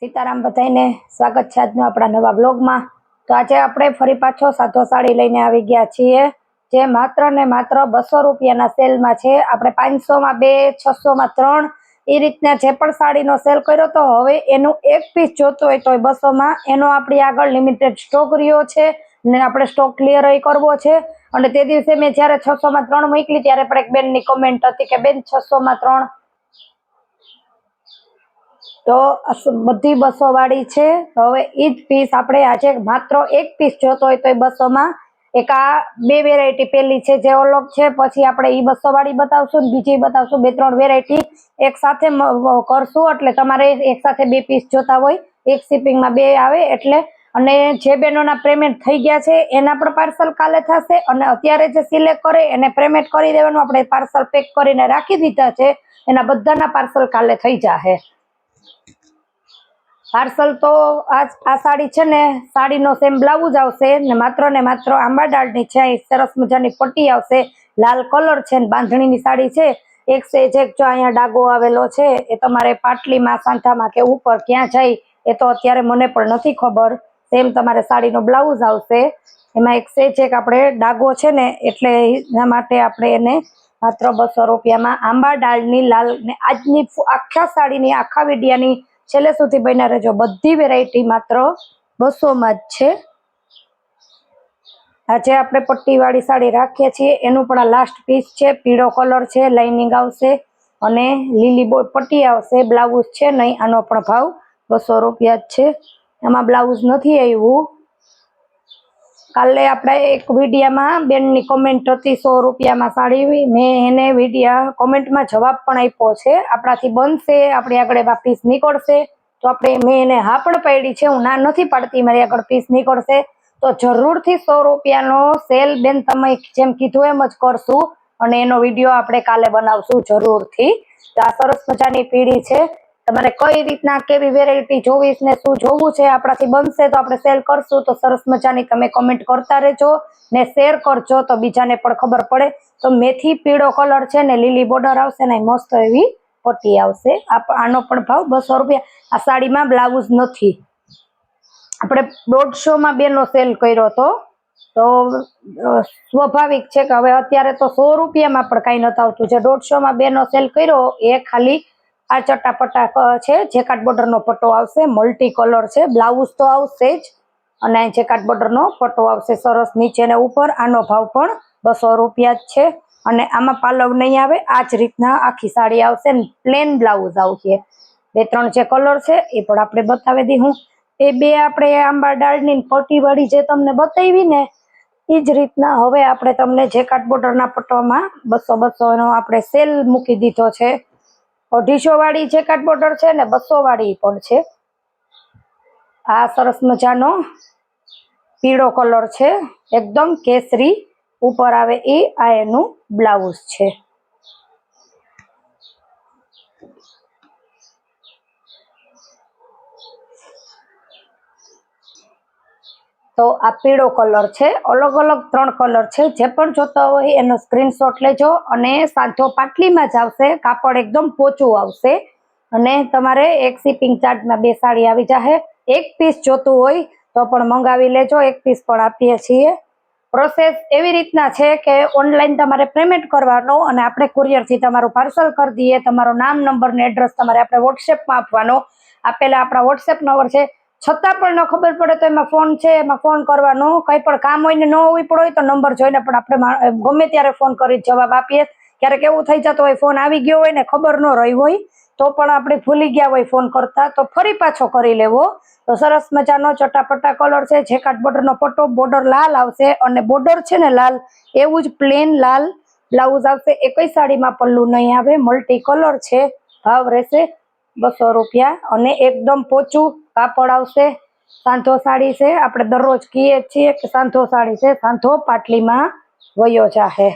सीताराम बधाईने स्वागत है आज अपना नवा ब्लॉग में। तो आज आपणे फरी पाछो साधो साड़ी लईने आवी गया छीए जे मात्र ने मात्र 200 रूपियाना सेल में छे। आपणे 500 में 2, 600 में 3 ए रीतना जे पण साड़ीनो सेल कर्यो तो हवे एनु एक पीस जोतो होय तो 200 में एनो आपणी आगळ लिमिटेड स्टॉक रह्यो छे ने आपणे स्टॉक क्लियर ही करवो छे। अने ते दिवसे मैं ज्यारे 600 में 3 मोकली त्यारे पण एक बेननी कमेंट हती के बेन 600 में 3 तो बधी 200 वाળી છે। तो હવે ઈ જ પીસ આપણે આજે માત્ર એક પીસ જોતો હોય તો 200 માં એક આ બે વેરાયટી પેલી છે જે અલગ છે, પછી આપણે ઈ 200 વાળી બતાવશું ને બીજી બતાવશું, બે ત્રણ વેરાયટી એક સાથે કરશું એટલે તમારે એક સાથે બે પીસ જોતા હોય એક શિપિંગ માં બે આવે એટલે। અને જે બેનોના પેમેન્ટ થઈ ગયા છે એના પણ પાર્સલ કાલે થશે અને અત્યારે જે સિલેક્ટ કરે એને પેમેન્ટ કરી દેવાનું। આપણે પાર્સલ પેક કરીને રાખી દીધા છે, એના બધાના પાર્સલ કાલે થઈ જશે। पार्सल तो आज आ साड़ी है ने साड़ी नो सेम ब्लाउज आवशे ने मात्र आंबा डाळनी छे। सरस मजानी पट्टी आवशे, लाल कलर छे ने बांधणीनी साड़ी छे। एक से एक जो अहींया डागो आवेलो छे ए तमारे पाटलीमां सांठामां के ऊपर क्यां जाय ए तो अत्यारे मने पण नथी खबर। सेम तमारे साड़ीनो ब्लाउज आवशे, एमां एक से एक आपणे डागो छे ने एटले एना माटे आपणे एने मात्र 200 रूपियामां आंबा डाळनी लाल ने आजनी आखा साड़ीनी आखा विडियानी छेल्ले सुधी बन्या रहेजो। बधी वेरायटी मात्र 200 में ज छे। आज आपणे पट्टी वाળી साड़ी राखीए छीए एनु पण लास्ट पीस छे। पीळो कलर छे, लाइनिंग आवशे अने लीली पट्टी आवशे। ब्लाउज छे नहीं, आनो पण भाव 200 रूपिया ज छे। एमां ब्लाउज नथी आव्युं। काले आपणे एक विडियोमां बेननी कमेंट हती 100 रूपियामां साड़ी, मैं एने विडियो कमेंटमां जवाब पण आप्यो छे। आपणाथी बनशे, आपणी आगळ एवा पीस निकळशे तो आपणे मैं एने हा पण पाडी छे, हुं ना नथी पाडती, मारी आगळ पीस निकळशे तो जरूरथी 100 रूपियानो सेल बेन तमे जेम कीधुं एम ज करशुं अने एनो विडियो आपणे काले बनावशुं जरूरथी। तो आ सरस मजानी पीड़ी छे। तमारे कई रीतना केवी वेरायटी जोवी ने शुं जोवुं छे आपणाथी बनशे तो आपणे सेल करशुं तो सरस मजानी તમે कमेंट करता रहेजो ने शेर करजो तो बीजाने पण खबर पड़े। तो मेथी पीळो कलर छे ने लीली बॉर्डर आवशे ने मस्त एवी पट्टी आवशे। आनो पण भाव 200 रूपिया। आ साड़ीमां ब्लाउज नथी। आपणे 150 में बेनो सेल कर्यो तो स्वाभाविक छे के हवे अत्यारे तो 100 रूपियामां पण काई नथी आवतुं। जे 150 में बेनो सेल कर्यो ए खाली आ चट्टापट्टा छे। जेकाट बॉर्डर नो पट्टो आवशे, मल्टी कलर छे, ब्लाउज तो आवशे ज अने जेकाट बॉर्डर नो पट्टो आवशे सरस नीचे ने ऊपर। आनो भाव पण 200 रूपिया ज छे अने आमां पालव नहीं आवे। आ ज रीतना आखी साड़ी आवशे ने प्लेन ब्लाउज आवशे। बे त्रण जे कलर छे ए पण आपणे बतावी दीधुं। ए बे आपणे आंबा डाळनी पट्टी वाળી जे तमने बतावी ने ई ज रीतना हवे आपणे तमने जेकाट बॉर्डरना पट्टामां 200 नो आपणे सेल मूकी दीधो छे। 250 वाળી जेकाट बॉर्डर छे ने 200 वाળી पण छे। आ सरस मजानो पीळो कलर छे, एकदम केसरी ऊपर आवे ए आ एनु ब्लाउज छे। तो आ पीळो कलर छे। अलग अलग 3 कलर छे। जे पण जोता होय एनो स्क्रीनशॉट लेजो अने साधो पाटलीमां ज आवशे। कापड़ एकदम पोचुं आवशे अने तमारे एक शिपिंग चार्ज में 2 साड़ी आवी जाहे। एक पीस जोतुं होय तो पण मंगावी लेजो, एक पीस पण आपीए छीए। प्रोसेस एवी रीतना छे के ऑनलाइन तमारे पेमेंट करवानो अने आपणे कुरियर थी तमारुं पार्सल कर दीए। तमारुं नाम नंबर ने एड्रेस तमारे आपणे व्हाट्सएप में आपवानो। आपेला आपणा व्हाट्सएप नंबर छे, छतां पण न खबर पड़े तो एमां फोन छे, एमां फोन करवानो। कंई पण काम होय ने न होवी पड़े तो नंबर जोईने पण आपणे गमे त्यारे फोन करी जवाब आपीए। क्यारेक एवुं थई जतुं होय फोन आवी गयो होय ने खबर न रही होय तो पण आपणे भूली गया होय फोन करता तो फरी पाछो करी लेवो। तो सरस मजानो चट्टापट्टा कलर छे। जेकाट बॉर्डर नो पट्टो बॉर्डर लाल आवशे अने बॉर्डर छे ने लाल एवुं ज प्लेन लाल ब्लाउज आवशे। एकई साड़ी में पल्लू नहीं आवे। मल्टी कलर छे। भाव रहेशे 200 रूपिया अने एकदम पोचुं कापड़ आवशे। सांधो साड़ी छे। आपणे दररोज कहीए छीए के सांधो साड़ी छे, सांधो पाटलीमां वयो जाहे।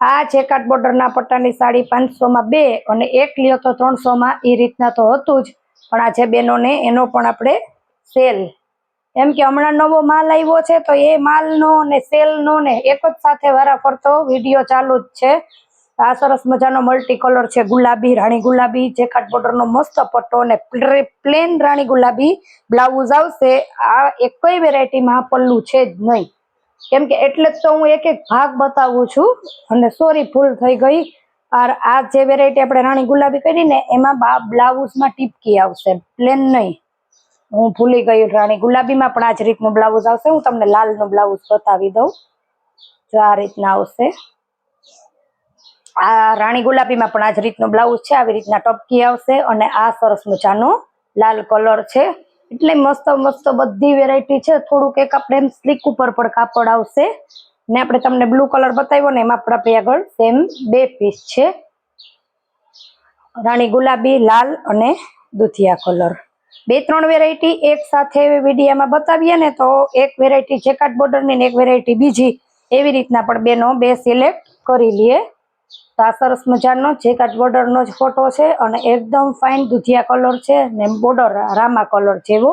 आ जेकाट बॉर्डरना पट्टानी साड़ी 500 में 2 अने एक लियो तो 300 में ई रीतना तो हतुं ज पण आ जे बेनोने एनो पण आपणे सेल एम के हमणां नवो माल आव्यो छे तो ए मालनो ने सेलनो ने एक ज साथे वारा फरतो विडियो चालू ज छे। આ સરસ મજાનો મલ્ટી કલર છે, ગુલાબી, રાણી ગુલાબી, જેકાર્ડ બોર્ડર નો મસ્ત પટ્ટો અને પ્લેન રાણી ગુલાબી બ્લાઉઝ આવશે. આ એકય વેરાયટીમાં પલ્લુ છે જ નહીં, કેમ કે એટલે જ તો હું એક એક ભાગ બતાવું છું. અને સોરી ભૂલ થઈ ગઈ. આ જે વેરાયટી આપણે રાણી ગુલાબી કરી ને એમાં બ્લાઉઝમાં ટીપકી આવશે, પ્લેન નહીં. હું ભૂલી ગઈ, રાણી ગુલાબીમાં પણ આ જ રીતનું બ્લાઉઝ આવશે. હું તમને લાલનું બ્લાઉઝ બતાવી દઉં. જો આ રીતના આવશે. આ રાણી ગુલાબીમાં પણ આ જ રીતનું બ્લાઉઝ છે, આવી રીતના ટપકી આવશે. અને આ સરસ મજાનો લાલ કલર છે. એટલે મસ્ત મસ્ત બધી વેરાયટી છે. થોડુંક એક આપણે એમ સ્લીક ઉપર પણ કાપડ આવશે. ને આપણે તમને બ્લુ કલર બતાવ્યો ને એમાં પણ આપણે આગળ સેમ 2 પીસ છે, રાણી ગુલાબી, લાલ અને દુધિયા કલર. 2-3 વેરાયટી એક સાથે વિડીયામાં બતાવીએ ને તો એક વેરાયટી જેકાર્ડ બોર્ડરની ને એક વેરાયટી બીજી, એવી રીતના પણ 2 સિલેક્ટ કરી લઈએ. તો આ સરસ મજાનો જેકાર્ડ બોર્ડરનો જ ફોટો છે અને એકદમ ફાઇન દુધિયા કલર છે ને બોર્ડર રામા કલર જેવો.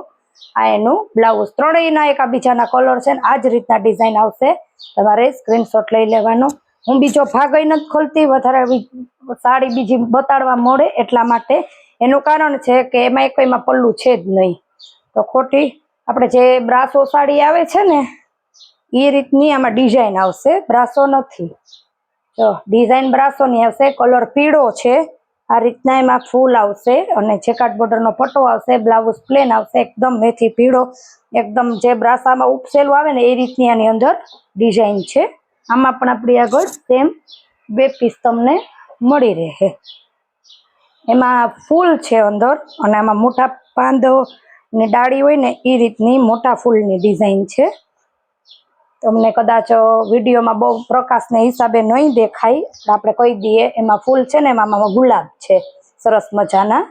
આ એનું બ્લાઉઝ. ત્રણેયના એકાબીજાના કલર છે ને આ જ રીતના ડિઝાઇન આવશે. તમારે સ્ક્રીનશોટ લઈ લેવાનો. હું બીજો ભાગ નથી ખોલતી, વધારે સાડી બીજી બતાડવા મળે એટલા માટે. એનું કારણ છે કે એમાં એકમાં પલ્લું છે જ નહીં, તો ખોટી આપણે જે બ્રાસો સાડી આવે છે ને એ રીતની આમાં ડિઝાઇન આવશે, બ્રાસો નથી. જો ડિઝાઇન બ્રાસોની આવશે. કલર પીળો છે. આ રીતના એમાં ફૂલ આવશે અને જેકાર્ડ બોર્ડરનો પટ્ટો આવશે. બ્લાઉઝ પ્લેન આવશે, એકદમ મેથી પીળો, એકદમ જે બ્રાસામાં ઉપસેલું આવે ને એ રીતની આની અંદર ડિઝાઇન છે. આમાં પણ આપણી આગળ સેમ 2 પીસ તમને મળી રહે. એમાં ફૂલ છે અંદર અને આમાં મોટા પાંદ ને ડાળી હોય ને એ રીતની મોટા ફૂલની ડિઝાઇન છે. તમને કદાચ વિડીયોમાં બહુ પ્રકાશને હિસાબે નહીં દેખાય, આપણે કહી દઈએ. એમાં ફૂલ છે ને એમાં ગુલાબ છે સરસ મજાના.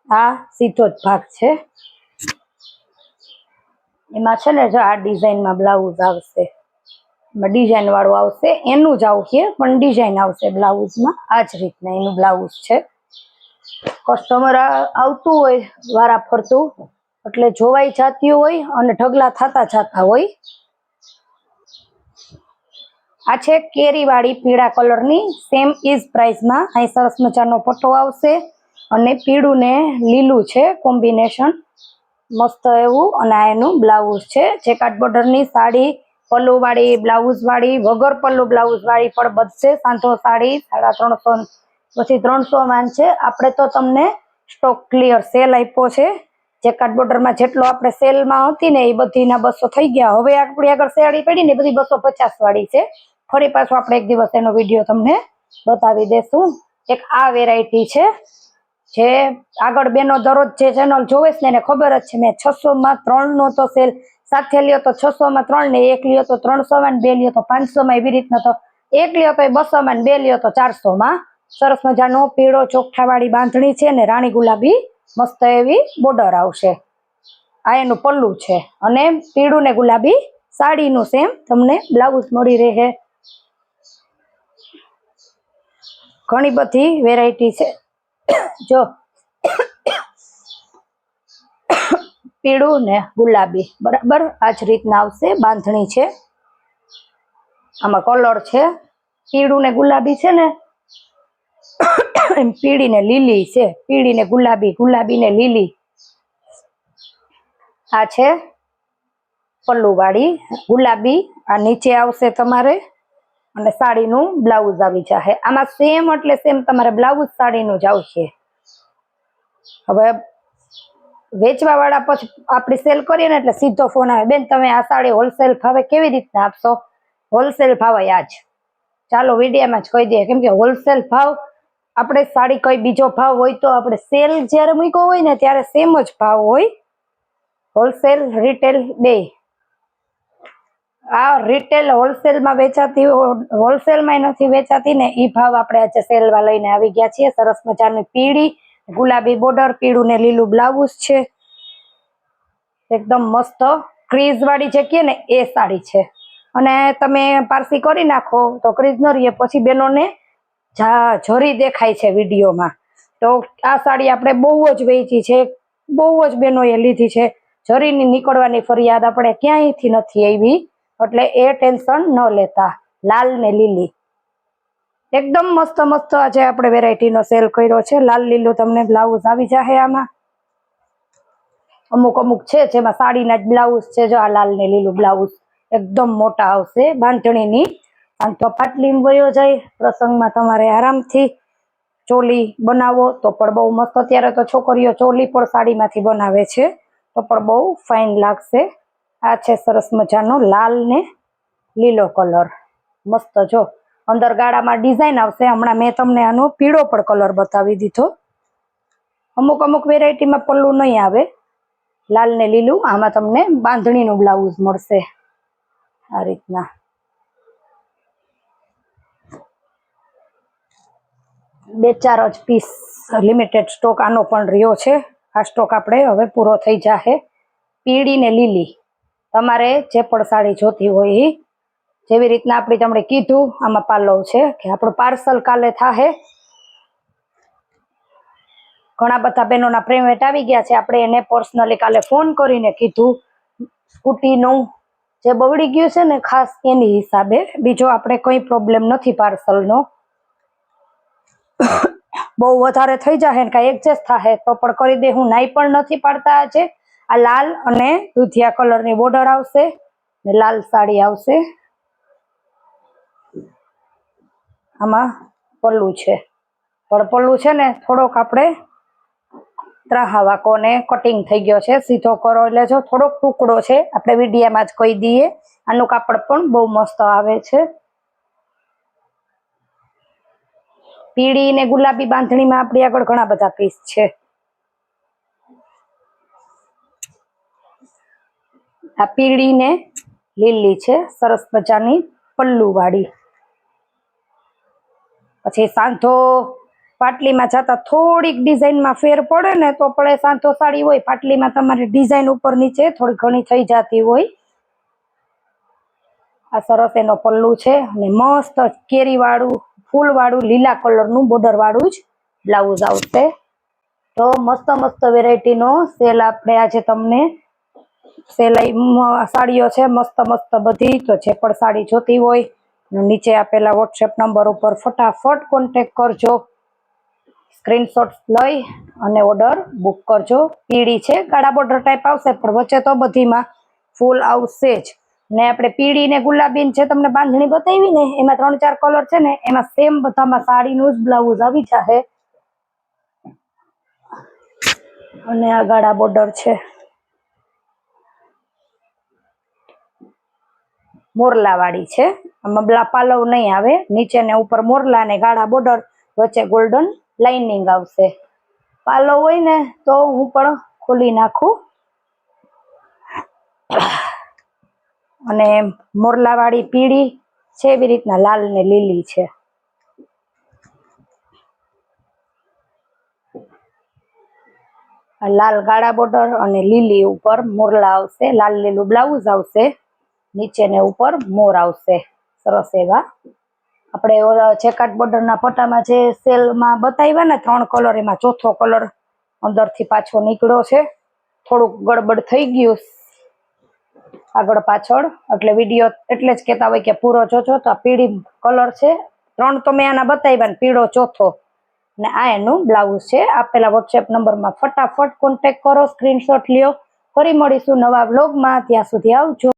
આ સીધો જ ભાગ છે. એમાં છે ને જો આ ડિઝાઇનમાં બ્લાઉઝ આવશે, એમાં ડિઝાઇન વાળું આવશે. એનું જ આવશે પણ ડિઝાઇન આવશે બ્લાઉઝમાં. આ જ રીતના એનું બ્લાઉઝ છે. કસ્ટમર આવતું હોય વારા ફરતું એટલે જોવાઈ જતી હોય અને ઢગલા થતા જતા હોય. આ છે કેરીવાળી પીળા કલરની, સેમ ઇઝ પ્રાઇસમાં. અહીં સરસ મજાનો પટ્ટો આવશે અને પીળું ને લીલું છે કોમ્બિનેશન, મસ્ત એવું. અને આ એનું બ્લાઉઝ છે. જેકાર્ડ બોર્ડરની સાડી, પલ્લુવાળી, બ્લાઉઝવાળી, વગર પલ્લુ બ્લાઉઝવાળી પણ બધશે. સાંધો સાડી 350, પછી 300 છે. આપણે તો તમને સ્ટોક ક્લિયર સેલ આપ્યો છે. જેકાર્ડ બોર્ડરમાં જેટલો આપણે સેલમાં હતી ને એ બધીના 200 થઈ ગયા. હવે આપણી આગળ સાડી પડી ને બધી 250 વાળી છે. ફરી પાછું આપણે એક દિવસ એનો વિડીયો તમને બતાવી દેશું. એક આ વેરાયટી છે જે આગળ બેનો દરરોજ જે ચેનલ જોવે છે ને એને ખબર જ છે. મેં 600માં 3નો તો સેલ, સાથે લ્યો તો 600માં 3 ને, એક લ્યો તો 300માં ને 2 લ્યો તો 500માં, એવી રીતના. તો એક લ્યો તો 200માં ને 2 લ્યો તો 400માં. સરસ મજાનો પીળો ચોકઠાવાળી બાંધણી છે ને રાણી ગુલાબી મસ્ત એવી બોર્ડર આવશે. આ એનું પલ્લું છે અને પીળું ને ગુલાબી સાડીનું સેમ તમને બ્લાઉઝ મળી રહે. ઘણી બધી વેરાયટી છે. જો પીળું ને ગુલાબી બરાબર આ જ રીતના આવશે. બાંધણી છે, આમાં કલર છે પીળું ને ગુલાબી છે ને એમ પીળી ને લીલી છે, પીળી ને ગુલાબી, ગુલાબી ને લીલી. આ છે પલ્લુ વાળી ગુલાબી. આ નીચે આવશે તમારે અને સાડીનું બ્લાઉઝ આવી જશે. આમાં સેમ એટલે સેમ તમારે બ્લાઉઝ સાડીનું જ આવશે. હવે વેચવા વાળા પછી આપણે સેલ કરીએ ને એટલે સીધો ફોન આવે, બેન તમે આ સાડી હોલસેલ ભાવે કેવી રીતના આપશો? હોલસેલ ભાવ આ જ, ચાલો વિડીયામાં જ કહી દઈએ. કેમ કે હોલસેલ ભાવ આપણે સાડી કઈ બીજો ભાવ હોય તો આપણે સેલ જ્યારે મૂક્યો હોય ને ત્યારે સેમ જ ભાવ હોય. હોલસેલ રિટેલ બે. આ રિટેલ હોલસેલમાં વેચાતી, હોલસેલમાં નથી વેચાતી ને એ ભાવ આપણે આજે સેલમાં લઈને આવી ગયા છીએ. સરસ મજાની પીળી ગુલાબી બોર્ડર, પીળું ને લીલું બ્લાઉઝ છે. એકદમ મસ્ત ક્રીઝ વાળી જે કહે ને એ સાડી છે. અને તમે પારસી કરી નાખો તો ક્રીઝ ન રહીએ, પછી બેનોને જરી દેખાય છે વિડીયોમાં. તો આ સાડી આપણે બહુ જ વેચી છે, બહુ જ બેનોએ લીધી છે. જરીની નીકળવાની ફરિયાદ આપણે ક્યાંયથી નથી આવી, એટલે એ ટેન્શન ન લેતા. લાલ ને લીલી એકદમ મસ્ત મસ્ત આજે આપણે વેરાયટીનો સેલ કર્યો છે. લાલ લીલું તમને બ્લાઉઝ આવી જશે આમાં. અમુક અમુક છે જેમાં સાડીના જ બ્લાઉઝ છે. જો આ લાલ ને લીલું બ્લાઉઝ એકદમ મોટા આવશે બાંધણીની. આમ તો પાટલી વયો જાય પ્રસંગમાં તમારે આરામથી ચોલી બનાવો તો પણ બહુ મસ્ત. અત્યારે તો છોકરીઓ ચોલી પણ સાડીમાંથી બનાવે છે તો પણ બહુ ફાઇન લાગશે. આ છે સરસ મજાનો લાલ ને લીલો કલર. મસ્ત જો અંદર ગાળામાં ડિઝાઇન આવશે. હમણાં મેં તમને આનો પીળો પણ કલર બતાવી દીધો. અમુક અમુક વેરાયટીમાં પલ્લું નહીં આવે. લાલ ને લીલું આમાં તમને બાંધણીનું બ્લાઉઝ મળશે આ રીતના. બે ચાર જ પીસ લિમિટેડ સ્ટોક આનો પણ રહ્યો છે. આ સ્ટોક આપણે હવે પૂરો થઈ જશે. પીળી ને લીલી તમારે જે પણ સાડી જોતી હોય એ જેવી રીતના આપણે તમને કીધું આમાં પાલવ છે કે આપણું પાર્સલ કાલે થાહે. ઘણા બધા બહેનોના પ્રેમેટ આવી ગયા છે. આપણે એને પર્સનલી કાલે ફોન કરીને કીધું સ્કૂટીનું જે બગડી ગયું છે ને ખાસ એની હિસાબે. બીજો આપણે કોઈ પ્રોબ્લેમ નથી પાર્સલનો. બહુ વધારે થઈ જાય ને કાંઈ એડજસ્ટ થાય તો પણ કરી દે. હું નાઈ પણ નથી પાડતા. આજે આ લાલ અને દૂધિયા કલરની બોર્ડર આવશે ને લાલ સાડી આવશે. આમાં પલ્લું છે પણ પલ્લું છે ને થોડોક આપણે ત્રાહા ને કટિંગ થઈ ગયો છે. સીધો કરો એટલે જો થોડોક ટુકડો છે. આપણે વિડીયામાં જ કહી દઈએ. આનું કાપડ પણ બહુ મસ્ત આવે છે. પીળી ને ગુલાબી બાંધણીમાં આપણી આગળ ઘણા બધા પીસ છે. આ પીળી ને લીલી છે સરસ મજાની પલ્લુ વાળી. પછી સાંધો પાટલીમાં જતા થોડીક ડિઝાઇનમાં ફેર પડે ને તો પડે. સાંધો સાડી હોય પાટલીમાં તમારી ડિઝાઇન ઉપર નીચે થોડી ઘણી થઈ જતી હોય. આ સરસ એનો પલ્લુ છે અને મસ્ત કેરી વાળું ફૂલ વાળું લીલા કલરનું બોર્ડર વાળું જ બ્લાઉઝ આવશે. તો મસ્ત મસ્ત વેરાયટીનો સેલ આપણે આજે તમને સાડીઓ છે મસ્ત મસ્ત બધી. તો જે પણ સાડી જોતી હોય નીચે આપેલા વોટ્સએપ નંબર ઉપર ફટાફટ કોન્ટેક કરજો. સ્ક્રીનશોટ લઈ અને ઓર્ડર બુક કરજો. પીળી છે ગાળા બોર્ડર ટાઈપ આવશે પણ વચ્ચે તો બધીમાં ફૂલ આવશે જ. ને આપણે પીળી ને ગુલાબી છે તમને બાંધણી બતાવી ને એમાં 3-4 કલર છે ને એમાં સેમ બધામાં સાડીનું જ બ્લાઉઝ આવી જશે. અને આ ગાળા બોર્ડર છે મોરલા વાળી છે. આમાં પાલવ નહીં આવે. નીચે ને ઉપર મોરલા ને ગાળા બોર્ડર વચ્ચે ગોલ્ડન લાઇનિંગ આવશે. પાલવ હોય ને તો હું પણ ખોલી નાખું. અને મોરલા વાળી પીળી છે એવી રીતના લાલ ને લીલી છે. લાલ ગાળા બોર્ડર અને લીલી ઉપર મોરલા આવશે. લાલ લીલું બ્લાઉઝ આવશે. નીચે ને ઉપર મોર આવશે સરસ એવા. આપણે ચેકાટ બોર્ડરના પટ્ટામાં જે સેલમાં બતાવ્યા ને 3 કલર એમાં ચોથો કલર અંદરથી પાછો નીકળ્યો છે. થોડુંક ગડબડ થઈ ગયું આગળ પાછળ એટલે વિડીયો એટલે જ કહેતા હોય કે પૂરો જોજો. તો આ પીળી કલર છે. 3 તો મેં આના બતાવ્યા ને પીળો ચોથો ને આ એનું બ્લાઉઝ છે. આપેલા વોટ્સએપ નંબરમાં ફટાફટ કોન્ટેક કરો. સ્ક્રીનશોટ લ્યો. ફરી મળીશું નવા વ્લોગમાં. ત્યાં સુધી આવજો.